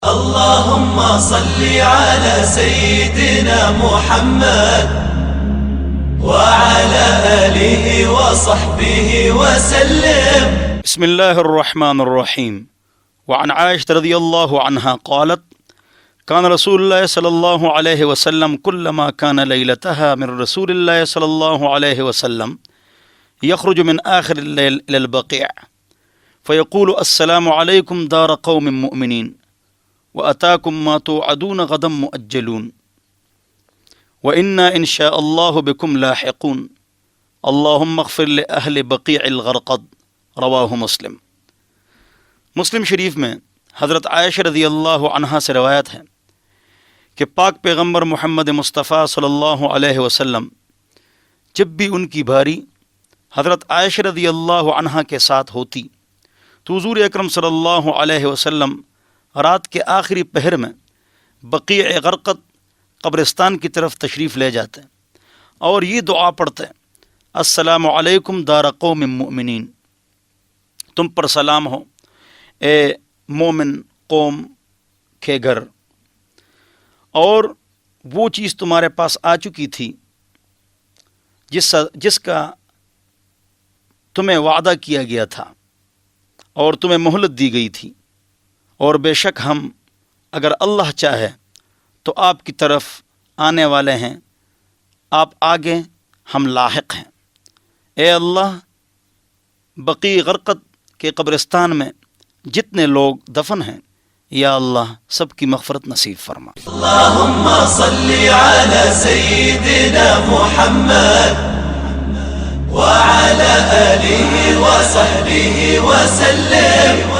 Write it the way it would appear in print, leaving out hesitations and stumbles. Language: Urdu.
اللهم صل على سيدنا محمد وعلى آله وصحبه وسلم. بسم الله الرحمن الرحيم. وعن عائشة رضي الله عنها قالت كان رسول الله صلى الله عليه وسلم كلما كان ليلتها من رسول الله صلى الله عليه وسلم يخرج من آخر الليل إلى البقيع فيقول السلام عليكم دار قوم مؤمنين وأتاكم ما توعدون غدا مؤجلون وإنا إن شاء الله بكم لاحقون اللهم اغفر لأهل بقيع الغرقد. رواہ مسلم. مسلم شریف میں حضرت عائشہ رضی اللہ عنہا سے روایت ہے کہ پاک پیغمبر محمد مصطفیٰ صلی اللہ علیہ وسلم جب بھی ان کی باری حضرت عائشہ رضی اللہ عنہا کے ساتھ ہوتی تو حضور اکرم صلی اللہ علیہ وسلم رات کے آخری پہر میں بقیع غرقد قبرستان کی طرف تشریف لے جاتے اور یہ دعا پڑھتے السلام علیکم دار قوم مؤمنین، تم پر سلام ہو اے مومن قوم کے گھر، اور وہ چیز تمہارے پاس آ چکی تھی جس کا تمہیں وعدہ کیا گیا تھا اور تمہیں مہلت دی گئی تھی، اور بے شک ہم اگر اللہ چاہے تو آپ کی طرف آنے والے ہیں، آپ آگے ہم لاحق ہیں۔ اے اللہ، بقیع غرقد کے قبرستان میں جتنے لوگ دفن ہیں یا اللہ سب کی مغفرت نصیب فرما۔ اللهم صل على سيدنا محمد وعلى آله وصحبه وسلم.